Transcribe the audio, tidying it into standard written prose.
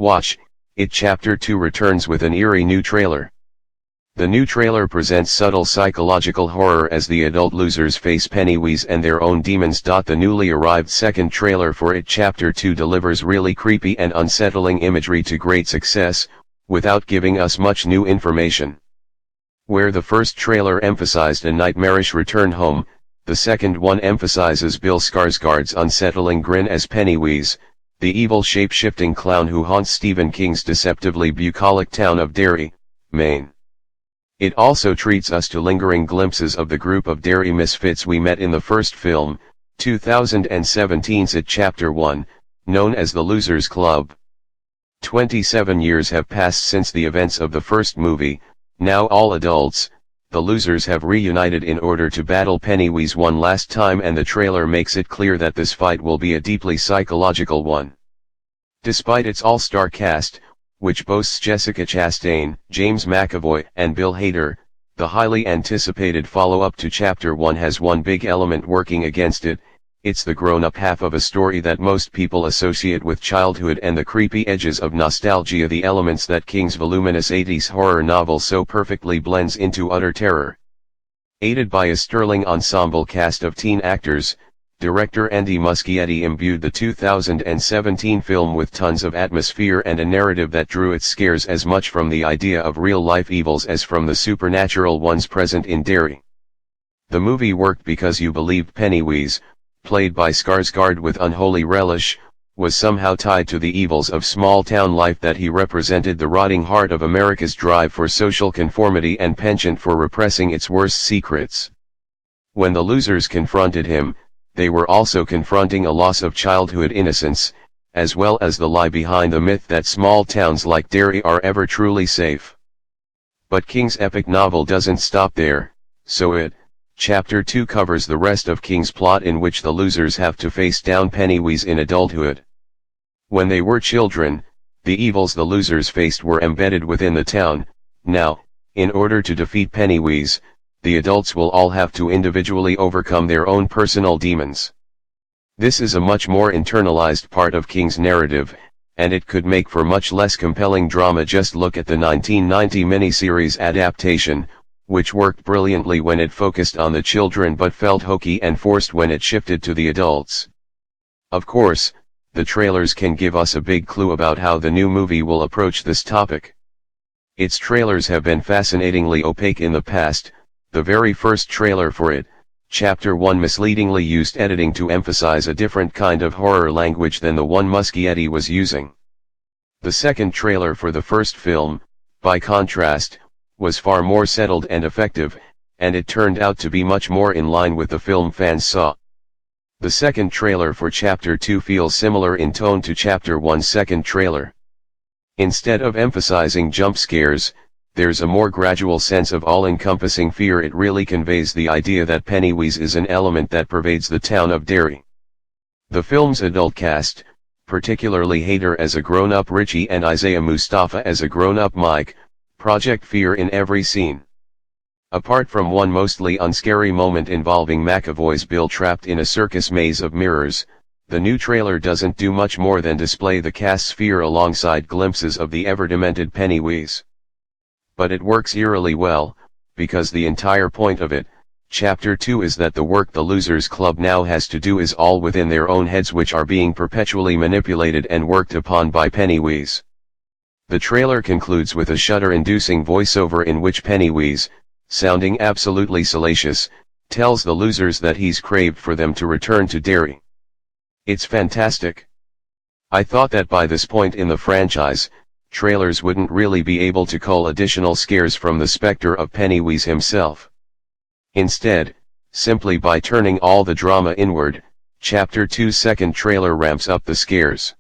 Watch, It Chapter 2 returns with an eerie new trailer. The new trailer presents subtle psychological horror as the adult losers face Pennywise and their own demons. The newly arrived second trailer for It Chapter 2 delivers really creepy and unsettling imagery to great success, without giving us much new information. Where the first trailer emphasized a nightmarish return home, the second one emphasizes Bill Skarsgård's unsettling grin as Pennywise, the evil shape-shifting clown who haunts Stephen King's deceptively bucolic town of Derry, Maine. It also treats us to lingering glimpses of the group of Derry misfits we met in the first film, 2017's It Chapter 1, known as the Losers Club. 27 years have passed since the events of the first movie. Now all adults, the losers have reunited in order to battle Pennywise one last time, and the trailer makes it clear that this fight will be a deeply psychological one. Despite its all-star cast, which boasts Jessica Chastain, James McAvoy, and Bill Hader, the highly anticipated follow-up to Chapter 1 has one big element working against it. It's the grown-up half of a story that most people associate with childhood and the creepy edges of nostalgia, the elements that King's voluminous 80s horror novel so perfectly blends into utter terror. Aided by a sterling ensemble cast of teen actors, director Andy Muschietti imbued the 2017 film with tons of atmosphere and a narrative that drew its scares as much from the idea of real-life evils as from the supernatural ones present in Derry. The movie worked because you believed Pennywise, played by Skarsgård with unholy relish, was somehow tied to the evils of small-town life, that he represented the rotting heart of America's drive for social conformity and penchant for repressing its worst secrets. When the losers confronted him, they were also confronting a loss of childhood innocence, as well as the lie behind the myth that small towns like Derry are ever truly safe. But King's epic novel doesn't stop there, so It Chapter 2 covers the rest of King's plot, in which the losers have to face down Pennywise in adulthood. When they were children, the evils the losers faced were embedded within the town. Now, in order to defeat Pennywise, the adults will all have to individually overcome their own personal demons. This is a much more internalized part of King's narrative, and it could make for much less compelling drama. Just look at the 1990 miniseries adaptation, which worked brilliantly when it focused on the children but felt hokey and forced when it shifted to the adults. Of course, the trailers can give us a big clue about how the new movie will approach this topic. Its trailers have been fascinatingly opaque in the past. The very first trailer for It Chapter 1 misleadingly used editing to emphasize a different kind of horror language than the one Muschietti was using. The second trailer for the first film, by contrast, was far more settled and effective, and it turned out to be much more in line with the film fans saw. The second trailer for Chapter 2 feels similar in tone to Chapter 1's second trailer. Instead of emphasizing jump scares, there's a more gradual sense of all-encompassing fear. It really conveys the idea that Pennywise is an element that pervades the town of Derry. The film's adult cast, particularly Hader as a grown-up Richie and Isaiah Mustafa as a grown-up Mike, project fear in every scene. Apart from one mostly unscary moment involving McAvoy's Bill trapped in a circus maze of mirrors, the new trailer doesn't do much more than display the cast's fear alongside glimpses of the ever-demented Pennywise. But it works eerily well, because the entire point of It Chapter 2 is that the work the Losers Club now has to do is all within their own heads, which are being perpetually manipulated and worked upon by Pennywise. The trailer concludes with a shudder-inducing voiceover in which Pennywise, sounding absolutely salacious, tells the losers that he's craved for them to return to Derry. It's fantastic. I thought that by this point in the franchise, trailers wouldn't really be able to cull additional scares from the specter of Pennywise himself. Instead, simply by turning all the drama inward, Chapter 2's second trailer ramps up the scares.